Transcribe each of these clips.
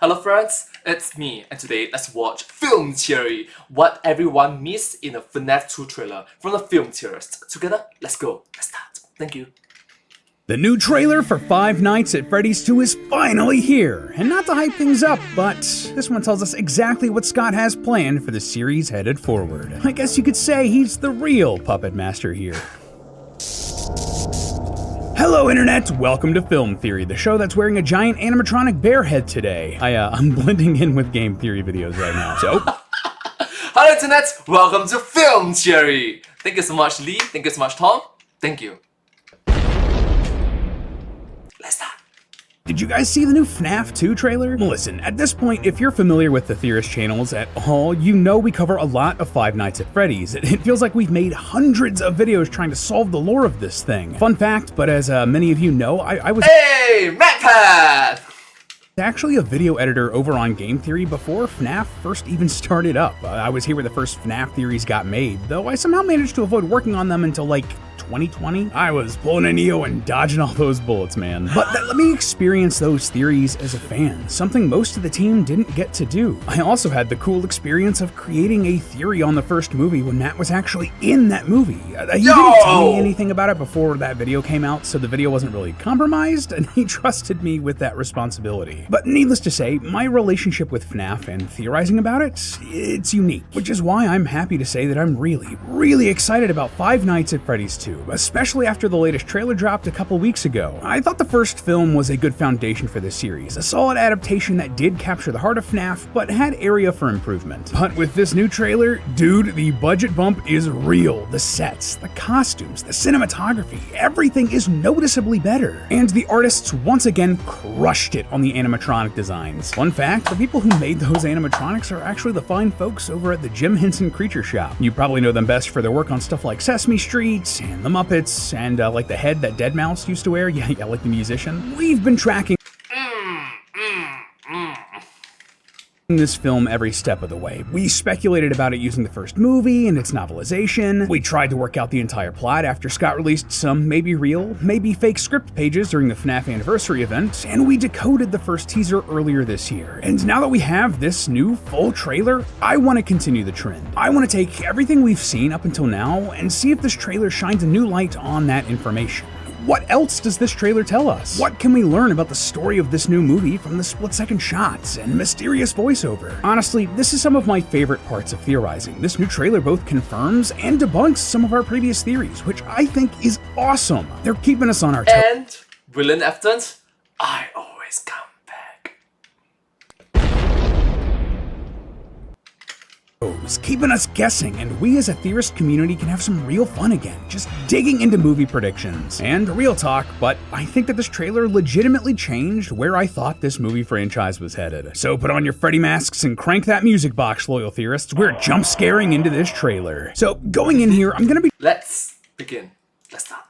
Hello friends, it's me, and today let's watch Film Theory, what everyone missed in the FNAF 2 trailer from the film theorists. Together, let's go, let's start. Thank you. The new trailer for Five Nights at Freddy's 2 is finally here, and not to hype things up, but this one tells us exactly what Scott has planned for the series headed forward. I guess you could say he's the real puppet master here. Hello Internet, welcome to Film Theory, the show that's wearing a giant animatronic bear head today. I'm blending in with game theory videos right now, so... Hello Internet, welcome to Film Theory! Thank you so much Lee, thank you so much Tom, thank you. Let's start. Did you guys see the new FNAF 2 trailer? Listen, at this point, if you're familiar with the Theorist channels at all, you know we cover a lot of Five Nights at Freddy's. It feels like we've made hundreds of videos trying to solve the lore of this thing. Fun fact, but as many of you know, I was- Hey, MacPad! Actually a video editor over on Game Theory before FNAF first even started up. I was here where the first FNAF theories got made, though I somehow managed to avoid working on them until like 2020. I was pulling a Neo and dodging all those bullets, man. But let me experience those theories as a fan, something most of the team didn't get to do. I also had the cool experience of creating a theory on the first movie when Matt was actually in that movie. He didn't tell me anything about it before that video came out, so the video wasn't really compromised, and he trusted me with that responsibility. But needless to say, my relationship with FNAF and theorizing about it, it's unique, which is why I'm happy to say that I'm really excited about Five Nights at Freddy's 2. Especially after the latest trailer dropped a couple weeks ago. I thought the first film was a good foundation for this series, a solid adaptation that did capture the heart of FNAF, but had area for improvement. But with this new trailer, dude, the budget bump is real. The sets, the costumes, the cinematography, everything is noticeably better. And the artists once again crushed it on the animatronic designs. Fun fact, the people who made those animatronics are actually the fine folks over at the Jim Henson Creature Shop. You probably know them best for their work on stuff like Sesame Street and The Muppets, and like the head that Deadmau5 used to wear, yeah, like the musician. We've been tracking this film every step of the way. We speculated about it using the first movie and its novelization. We tried to work out the entire plot after Scott released some maybe real, maybe fake script pages during the FNAF anniversary event, and we decoded the first teaser earlier this year. And now that we have this new full trailer, I want to continue the trend. I want to take everything we've seen up until now and see if this trailer shines a new light on that information. What else does this trailer tell us? What can we learn about the story of this new movie from the split-second shots and mysterious voiceover? Honestly, this is some of my favorite parts of theorizing. This new trailer both confirms and debunks some of our previous theories, which I think is awesome. They're keeping us on our toes. And, brilliant evidence, I always come back. Keeping us guessing, and we as a theorist community can have some real fun again, just digging into movie predictions. And real talk, but I think that this trailer legitimately changed where I thought this movie franchise was headed. So put on your Freddy masks and crank that music box, loyal theorists. We're jump scaring into this trailer. So going in here, I'm gonna be Let's begin. Let's start.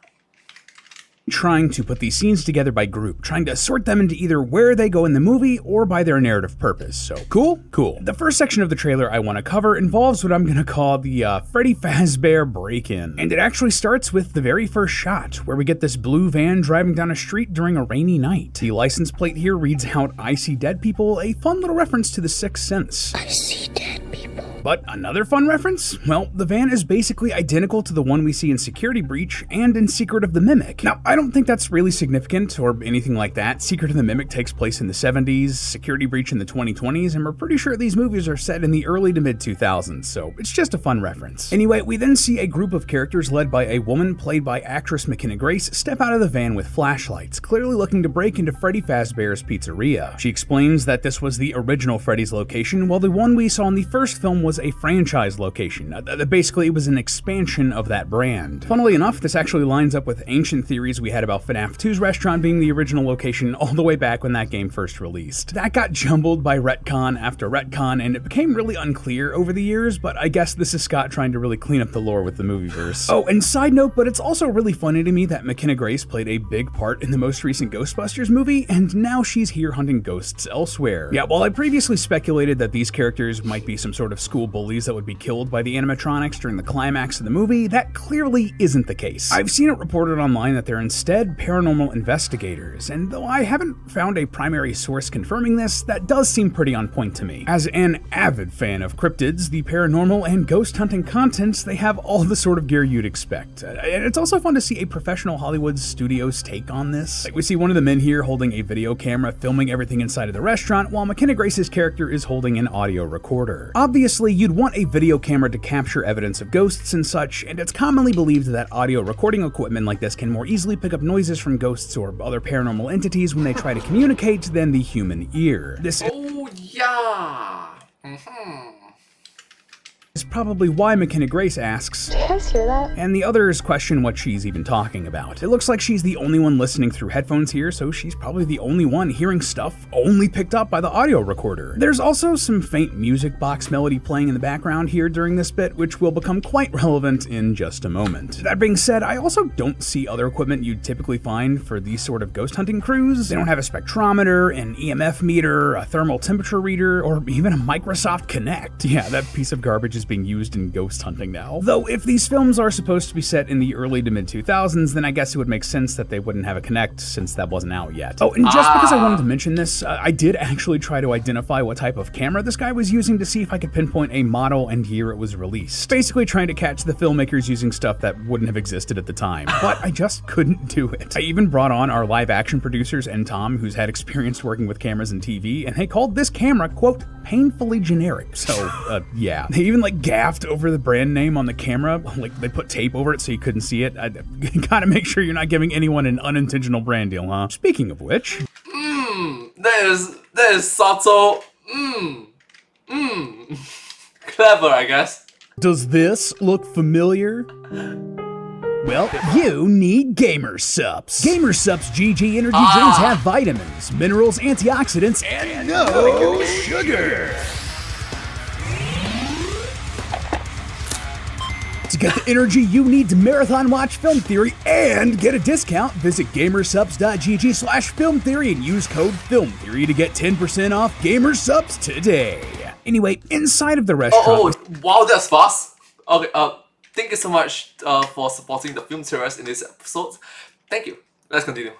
Trying to put these scenes together by group, trying to sort them into either where they go in the movie or by their narrative purpose. So cool? Cool. The first section of the trailer I want to cover involves what I'm gonna call the Freddy Fazbear break-in. And it actually starts with the very first shot, where we get this blue van driving down a street during a rainy night. The license plate here reads out, "I see dead people," a fun little reference to The Sixth Sense. I see dead people. But another fun reference? Well, the van is basically identical to the one we see in Security Breach and in Secret of the Mimic. Now, I don't think that's really significant or anything like that. Secret of the Mimic takes place in the 70s, Security Breach in the 2020s, and we're pretty sure these movies are set in the early to mid 2000s, so it's just a fun reference. Anyway, we then see a group of characters led by a woman played by actress McKenna Grace step out of the van with flashlights, clearly looking to break into Freddy Fazbear's Pizzeria. She explains that this was the original Freddy's location, while the one we saw in the first film was a franchise location. Basically, it was an expansion of that brand. Funnily enough, this actually lines up with ancient theories we had about FNAF 2's restaurant being the original location all the way back when that game first released. That got jumbled by retcon after retcon, and it became really unclear over the years, but I guess this is Scott trying to really clean up the lore with the movieverse. Oh, and side note, but it's also really funny to me that McKenna Grace played a big part in the most recent Ghostbusters movie, and now she's here hunting ghosts elsewhere. Yeah, while I previously speculated that these characters might be some sort of school school bullies that would be killed by the animatronics during the climax of the movie, that clearly isn't the case. I've seen it reported online that they're instead paranormal investigators, and though I haven't found a primary source confirming this, that does seem pretty on point to me. As an avid fan of cryptids, the paranormal, and ghost hunting contents, they have all the sort of gear you'd expect. And it's also fun to see a professional Hollywood studio's take on this. Like, we see one of the men here holding a video camera filming everything inside of the restaurant, while McKenna Grace's character is holding an audio recorder. Obviously, you'd want a video camera to capture evidence of ghosts and such, and it's commonly believed that audio recording equipment like this can more easily pick up noises from ghosts or other paranormal entities when they try to communicate than the human ear. Oh yeah. Is probably why McKenna Grace asks, "Do you guys hear that?" and the others question what she's even talking about. It looks like she's the only one listening through headphones here, so she's probably the only one hearing stuff only picked up by the audio recorder. There's also some faint music box melody playing in the background here during this bit, which will become quite relevant in just a moment. That being said, I also don't see other equipment you'd typically find for these sort of ghost hunting crews. They don't have a spectrometer, an EMF meter, a thermal temperature reader, or even a Microsoft Kinect. Yeah, that piece of garbage is being used in ghost hunting now. Though if these films are supposed to be set in the early to mid 2000s, then I guess it would make sense that they wouldn't have a Kinect since that wasn't out yet. Oh, and just because I wanted to mention this, I did actually try to identify what type of camera this guy was using to see if I could pinpoint a model and year it was released. Basically trying to catch the filmmakers using stuff that wouldn't have existed at the time, but I just couldn't do it. I even brought on our live action producers and Tom, who's had experience working with cameras and TV, and they called this camera, quote, painfully generic. So, yeah. They even gaffed over the brand name on the camera, like they put tape over it so you couldn't see it. You gotta make sure you're not giving anyone an unintentional brand deal, huh? Speaking of which... That is subtle. Clever, I guess. Does this look familiar? Well, you need Gamer Sups. Gamer Sups GG energy drinks have vitamins, minerals, antioxidants, and no sugar. To get the energy you need to marathon watch Film Theory and get a discount, visit gamersups.gg/Film Theory and use code Film Theory to get 10% off Gamer Sups today. Anyway, inside of the restaurant... Oh, wow, that's fast. Okay, thank you so much for supporting the film series in this episode. Thank you. Let's continue.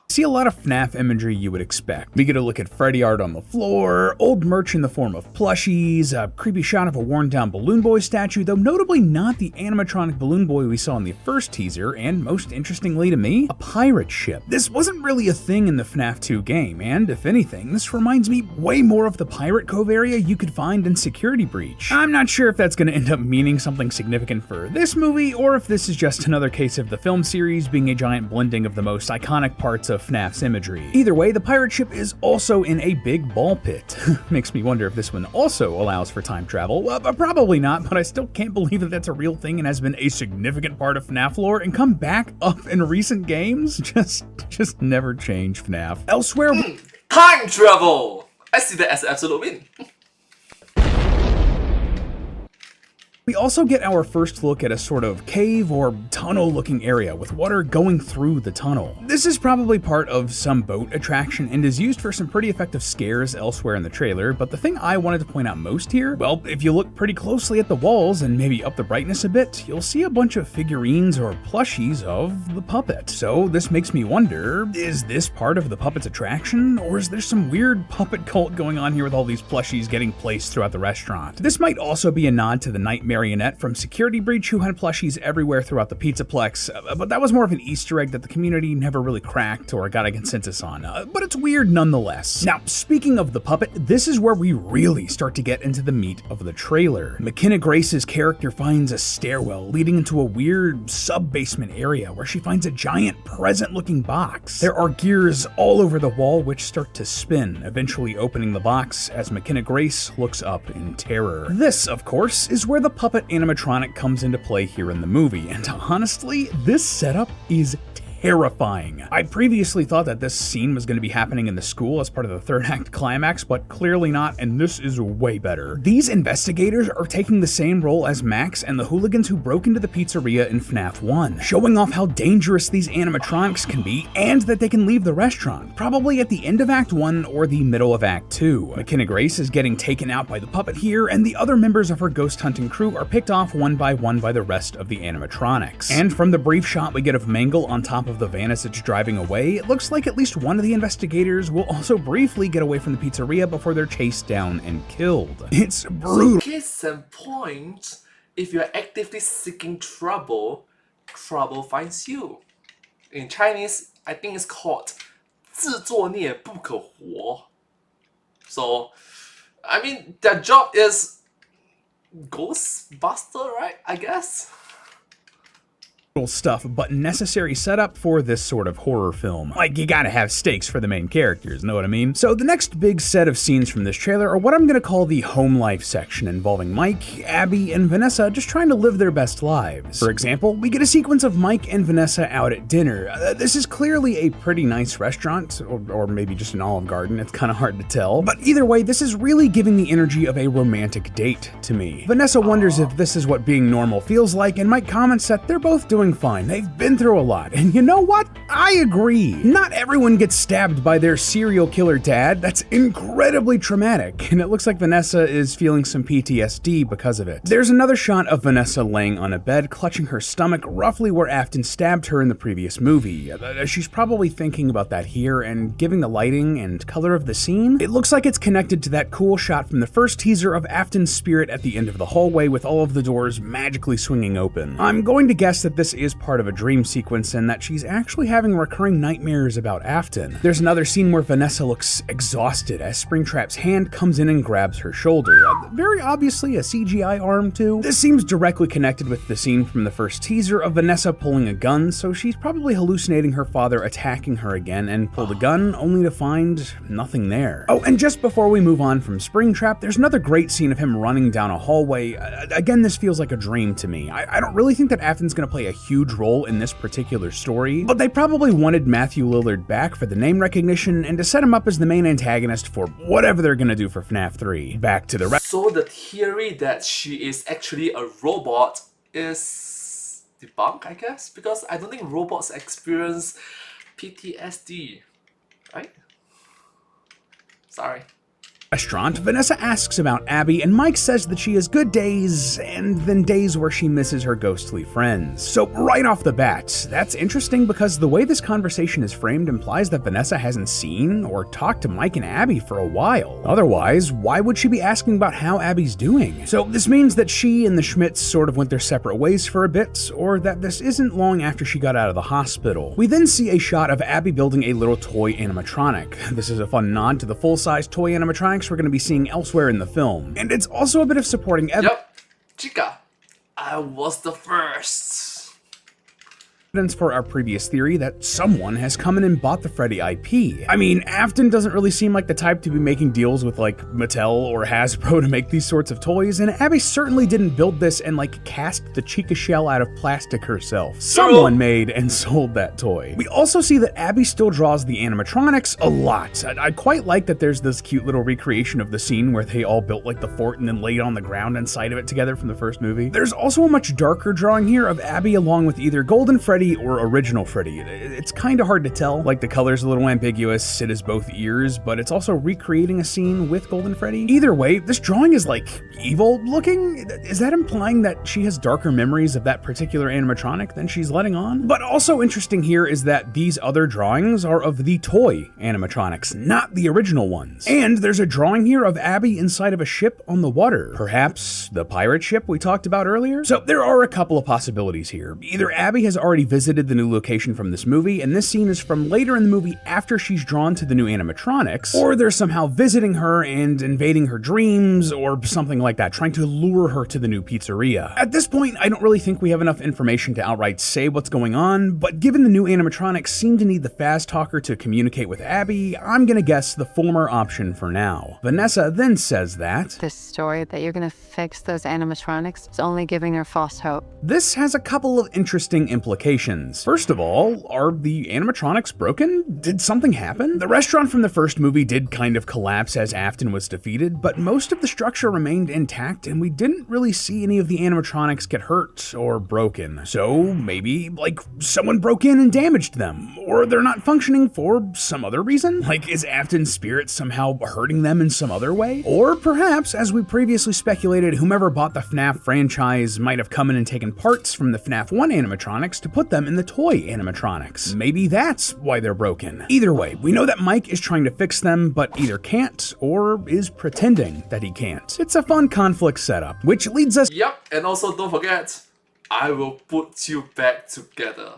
See a lot of FNAF imagery you would expect. We get a look at Freddy art on the floor, old merch in the form of plushies, a creepy shot of a worn down Balloon Boy statue, though notably not the animatronic Balloon Boy we saw in the first teaser, and most interestingly to me, a pirate ship. This wasn't really a thing in the FNAF 2 game, and if anything, this reminds me way more of the Pirate Cove area you could find in Security Breach. I'm not sure if that's going to end up meaning something significant for this movie, or if this is just another case of the film series being a giant blending of the most iconic parts of FNAF's imagery. Either way, the pirate ship is also in a big ball pit. Makes me wonder if this one also allows for time travel. Well, probably not, but I still can't believe that that's a real thing and has been a significant part of FNAF lore and come back up in recent games. Just never change FNAF. Elsewhere... Time travel! I see that as an absolute win. We also get our first look at a sort of cave or tunnel looking area with water going through the tunnel. This is probably part of some boat attraction and is used for some pretty effective scares elsewhere in the trailer, but the thing I wanted to point out most here, well, if you look pretty closely at the walls and maybe up the brightness a bit, you'll see a bunch of figurines or plushies of the puppet. So this makes me wonder, is this part of the puppet's attraction, or is there some weird puppet cult going on here with all these plushies getting placed throughout the restaurant? This might also be a nod to the Nightmare Marionette from Security Breach, who had plushies everywhere throughout the Pizzaplex, but that was more of an Easter egg that the community never really cracked or got a consensus on, but it's weird nonetheless. Now, speaking of the puppet, this is where we really start to get into the meat of the trailer. McKenna Grace's character finds a stairwell leading into a weird sub-basement area where she finds a giant present-looking box. There are gears all over the wall which start to spin, eventually opening the box as McKenna Grace looks up in terror. This, of course, is where the puppet animatronic comes into play here in the movie, and honestly, this setup is terrifying. I previously thought that this scene was going to be happening in the school as part of the third act climax, but clearly not, and this is way better. These investigators are taking the same role as Max and the hooligans who broke into the pizzeria in FNAF 1, showing off how dangerous these animatronics can be and that they can leave the restaurant, probably at the end of Act 1 or the middle of Act 2. McKenna Grace is getting taken out by the puppet here, and the other members of her ghost hunting crew are picked off one by the rest of the animatronics. And from the brief shot we get of Mangle on top of the van as it's driving away, it looks like at least one of the investigators will also briefly get away from the pizzeria before they're chased down and killed. It's brutal. Case in point, if you're actively seeking trouble, trouble finds you. In Chinese, I think it's called 自作孽不可活. So, I mean, their job is Ghostbuster, right? I guess. Stuff, but necessary setup for this sort of horror film. Like, you gotta have stakes for the main characters, know what I mean? So the next big set of scenes from this trailer are what I'm gonna call the home life section, involving Mike, Abby, and Vanessa just trying to live their best lives. For example, we get a sequence of Mike and Vanessa out at dinner. This is clearly a pretty nice restaurant, or maybe just an Olive Garden, it's kinda hard to tell. But either way, this is really giving the energy of a romantic date to me. Vanessa wonders if this is what being normal feels like, and Mike comments that they're both doing fine. They've been through a lot. And you know what? I agree. Not everyone gets stabbed by their serial killer dad. That's incredibly traumatic. And it looks like Vanessa is feeling some PTSD because of it. There's another shot of Vanessa laying on a bed, clutching her stomach roughly where Afton stabbed her in the previous movie. She's probably thinking about that here, and given the lighting and color of the scene, it looks like it's connected to that cool shot from the first teaser of Afton's spirit at the end of the hallway with all of the doors magically swinging open. I'm going to guess that this is part of a dream sequence and that she's actually having recurring nightmares about Afton. There's another scene where Vanessa looks exhausted as Springtrap's hand comes in and grabs her shoulder. Very obviously a CGI arm too. This seems directly connected with the scene from the first teaser of Vanessa pulling a gun, so she's probably hallucinating her father attacking her again and pulled a gun only to find nothing there. Oh, and just before we move on from Springtrap, there's another great scene of him running down a hallway. Again, this feels like a dream to me. I don't really think that Afton's gonna play a huge role in this particular story, but they probably wanted Matthew Lillard back for the name recognition and to set him up as the main antagonist for whatever they're gonna do for FNAF 3. Back to the rest. So the theory that she is actually a robot is debunked, I guess, because I don't think robots experience PTSD, right? Sorry. Restaurant, Vanessa asks about Abby, and Mike says that she has good days and then days where she misses her ghostly friends. So right off the bat, that's interesting because the way this conversation is framed implies that Vanessa hasn't seen or talked to Mike and Abby for a while. Otherwise, why would she be asking about how Abby's doing? So this means that she and the Schmidts sort of went their separate ways for a bit, or that this isn't long after she got out of the hospital. We then see a shot of Abby building a little toy animatronic. This is a fun nod to the full-size toy animatronics we're going to be seeing elsewhere in the film. And it's also a bit of supporting evidence. Yep, Chica, I was the first. For our previous theory that someone has come in and bought the Freddy IP. I mean, Afton doesn't really seem like the type to be making deals with like Mattel or Hasbro to make these sorts of toys, and Abby certainly didn't build this and like cast the Chica shell out of plastic herself. Someone made and sold that toy. We also see that Abby still draws the animatronics a lot. I quite like that there's this cute little recreation of the scene where they all built like the fort and then laid on the ground inside of it together from the first movie. There's also a much darker drawing here of Abby along with either Golden Freddy or original Freddy. It's kind of hard to tell, like the color's a little ambiguous, it is both ears, but it's also recreating a scene with Golden Freddy. Either way, this drawing is like evil looking. Is that implying that she has darker memories of that particular animatronic than she's letting on? But also interesting here is that these other drawings are of the toy animatronics, not the original ones. And there's a drawing here of Abby inside of a ship on the water. Perhaps the pirate ship we talked about earlier? So there are a couple of possibilities here. Either Abby has already visited the new location from this movie, and this scene is from later in the movie after she's drawn to the new animatronics, or they're somehow visiting her and invading her dreams, or something like that, trying to lure her to the new pizzeria. At this point, I don't really think we have enough information to outright say what's going on, but given the new animatronics seem to need the fast talker to communicate with Abby, I'm gonna guess the former option for now. Vanessa then says that this story that you're gonna fix those animatronics is only giving her false hope. This has a couple of interesting implications. questions. First of all, are the animatronics broken? Did something happen? The restaurant from the first movie did kind of collapse as Afton was defeated, but most of the structure remained intact and we didn't really see any of the animatronics get hurt or broken. So maybe, like, someone broke in and damaged them, or they're not functioning for some other reason? Like, is Afton's spirit somehow hurting them in some other way? Or perhaps, as we previously speculated, whomever bought the FNAF franchise might have come in and taken parts from the FNAF 1 animatronics to put them in the toy animatronics. Maybe that's why they're broken. Either way, we know that Mike is trying to fix them, but either can't or is pretending that he can't. It's a fun conflict setup, which leads us— Yep, and also don't forget, I will put you back together.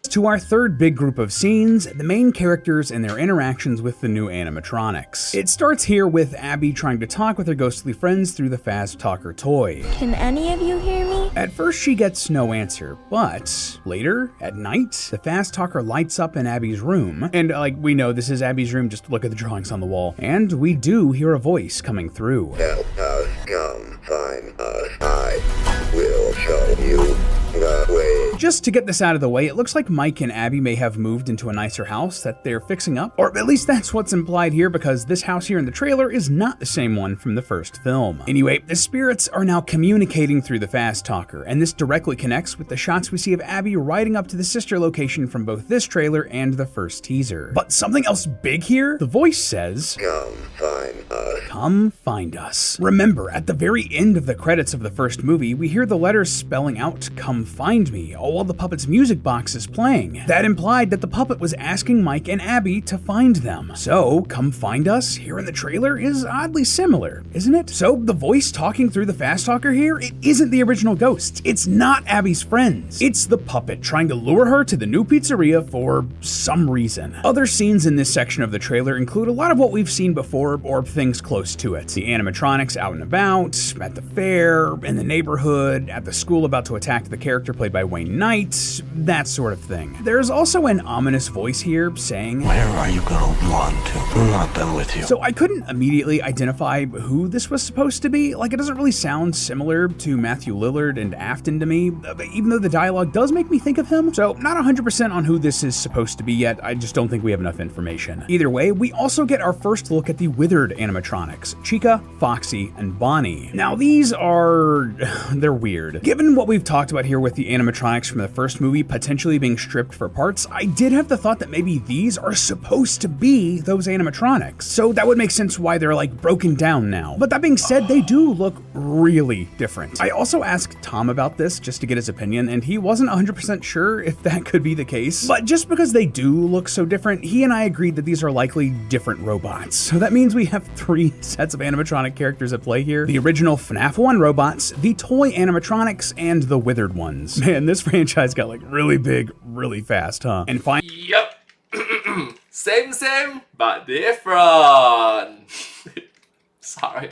to our third big group of scenes, the main characters and their interactions with the new animatronics. It starts here with Abby trying to talk with her ghostly friends through the Fast Talker toy. Can any of you hear me? At first she gets no answer, but later, at night, the Fast Talker lights up in Abby's room, and we know this is Abby's room, just look at the drawings on the wall, and we do hear a voice coming through. Help us, come find us, I will show you the way. Just to get this out of the way, it looks like Mike and Abby may have moved into a nicer house that they're fixing up, or at least that's what's implied here because this house here in the trailer is not the same one from the first film. Anyway, the spirits are now communicating through the Fast Talker, and this directly connects with the shots we see of Abby riding up to the sister location from both this trailer and the first teaser. But something else big here? The voice says, Come find us. Come find us. Remember, at the very end of the credits of the first movie, we hear the letters spelling out, come find me, all while the puppet's music box is playing. That implied that the puppet was asking Mike and Abby to find them. So, come find us here in the trailer is oddly similar, isn't it? So, the voice talking through the Fast Talker here, it isn't the original ghost. It's not Abby's friends. It's the puppet trying to lure her to the new pizzeria for some reason. Other scenes in this section of the trailer include a lot of what we've seen before or things close to it. The animatronics out and about, at the fair, in the neighborhood, at the school about to attack the character played by Wayne Knight, that sort of thing. There's also an ominous voice here saying, Where are you gonna run to? I'm not done with you. So I couldn't immediately identify who this was supposed to be. It doesn't really sound similar to Matthew Lillard and Afton to me, even though the dialogue does make me think of him. So not 100% on who this is supposed to be yet, I just don't think we have enough information. Either way, we also get our first look at the withered animatronics, Chica, Foxy, and Bonnie. Now these are, they're weird. Given what we've talked about here with the animatronics from the first movie potentially being stripped for parts, I did have the thought that maybe these are supposed to be those animatronics. So that would make sense why they're broken down now. But that being said, they do look really different. I also asked Tom about this just to get his opinion, and he wasn't 100% sure if that could be the case. But just because they do look so different, he and I agreed that these are likely different robots. So that means we have 3 sets of animatronic characters at play here. The original FNAF 1 robots, the toy animatronics, and the withered ones. Man, this franchise got really big, really fast, huh? And Yep. Same, but different. Sorry.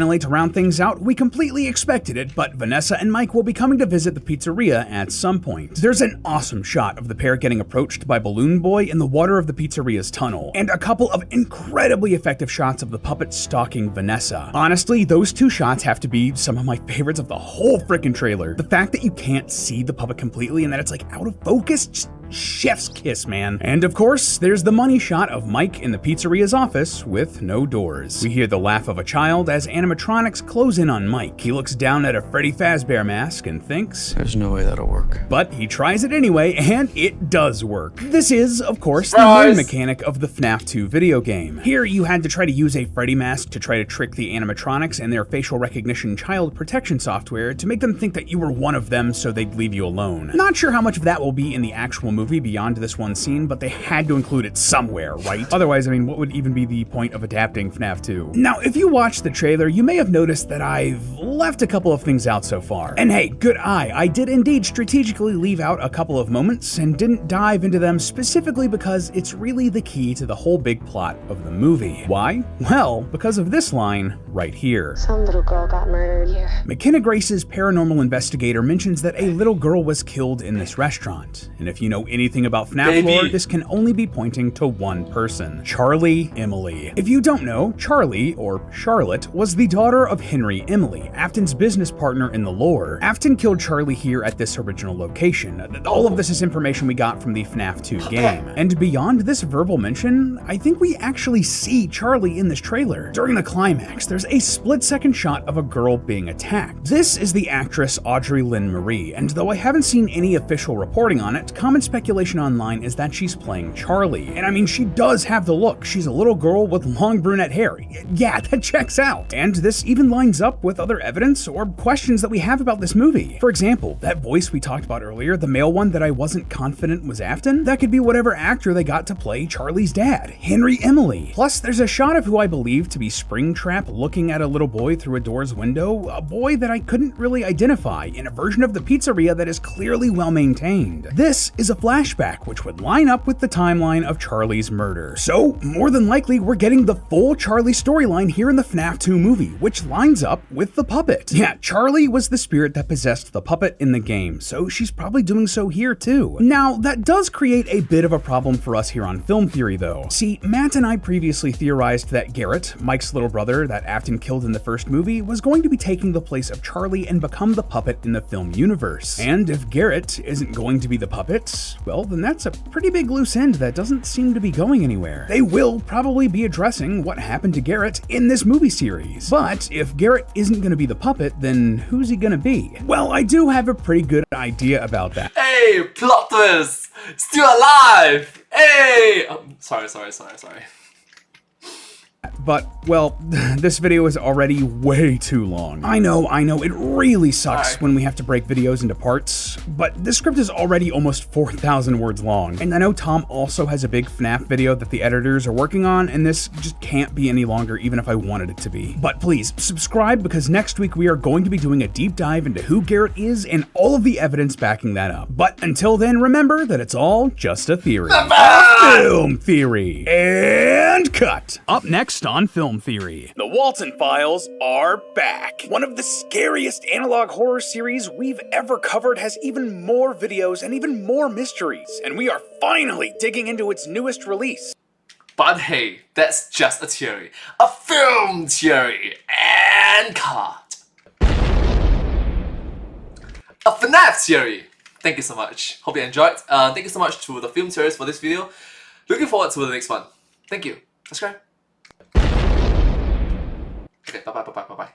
finally, to round things out, we completely expected it, but Vanessa and Mike will be coming to visit the pizzeria at some point. There's an awesome shot of the pair getting approached by Balloon Boy in the water of the pizzeria's tunnel, and a couple of incredibly effective shots of the puppet stalking Vanessa. Honestly, those 2 shots have to be some of my favorites of the whole frickin' trailer. The fact that you can't see the puppet completely and that it's out of focus, just chef's kiss, man. And of course, there's the money shot of Mike in the pizzeria's office with no doors. We hear the laugh of a child as animatronics close in on Mike. He looks down at a Freddy Fazbear mask and thinks, There's no way that'll work. but he tries it anyway, and it does work. This is, of course, the Surprise! main mechanic of the FNAF 2 video game. Here, you had to try to use a Freddy mask to try to trick the animatronics and their facial recognition child protection software to make them think that you were one of them so they'd leave you alone. Not sure how much of that will be in the actual movie beyond this one scene, but they had to include it somewhere, right? Otherwise, what would even be the point of adapting FNAF 2? Now, if you watched the trailer, you may have noticed that I've left a couple of things out so far. And hey, good eye, I did indeed strategically leave out a couple of moments and didn't dive into them specifically because it's really the key to the whole big plot of the movie. Why? Well, because of this line right here. Some little girl got murdered here. McKenna Grace's paranormal investigator mentions that a little girl was killed in this restaurant, and if you know anything about FNAF lore, this can only be pointing to one person, Charlie Emily. If you don't know, Charlie, or Charlotte, was the daughter of Henry Emily, Afton's business partner in the lore. Afton killed Charlie here at this original location. All of this is information we got from the FNAF 2 game. And beyond this verbal mention, I think we actually see Charlie in this trailer. During the climax, there's a split-second shot of a girl being attacked. This is the actress Audrey Lynn Marie, and though I haven't seen any official reporting on it, common speculation online is that she's playing Charlie. And I mean, she does have the look. She's a little girl with long brunette hair. Yeah, that checks out. And this even lines up with other evidence or questions that we have about this movie. For example, that voice we talked about earlier, the male one that I wasn't confident was Afton, that could be whatever actor they got to play Charlie's dad, Henry Emily. Plus, there's a shot of who I believe to be Springtrap looking at a little boy through a door's window, a boy that I couldn't really identify in a version of the pizzeria that is clearly well maintained. This is a flashback which would line up with the timeline of Charlie's murder. So, more than likely, we're getting the full Charlie storyline here in the FNAF 2 movie, which lines up with the puppet. Yeah, Charlie was the spirit that possessed the puppet in the game, so she's probably doing so here too. Now, that does create a bit of a problem for us here on Film Theory though. See, Matt and I previously theorized that Garrett, Mike's little brother that Afton killed in the first movie, was going to be taking the place of Charlie and become the puppet in the film universe. And if Garrett isn't going to be the puppet, well, then that's a pretty big loose end that doesn't seem to be going anywhere. They will probably be addressing what happened to Garrett in this movie series. But if Garrett isn't going to be the puppet, then who's he going to be? Well, I do have a pretty good idea about that. Hey, plot twist! Still alive! Hey! Sorry. But, well, this video is already way too long. I know, it really sucks when we have to break videos into parts, but this script is already almost 4,000 words long. And I know Tom also has a big FNAF video that the editors are working on, and this just can't be any longer even if I wanted it to be. But please, subscribe because next week we are going to be doing a deep dive into who Garrett is and all of the evidence backing that up. But until then, remember that it's all just a theory. Film Theory. And cut. Up next on Film Theory, the Walton Files are back. One of the scariest analog horror series we've ever covered has even more videos and even more mysteries, and we are finally digging into its newest release. But hey, that's just a theory. A film theory. And cut. A FNAF theory. Thank you so much. Hope you enjoyed. Thank you so much to the film series for this video. Looking forward to the next one. Thank you. Subscribe. Okay, bye.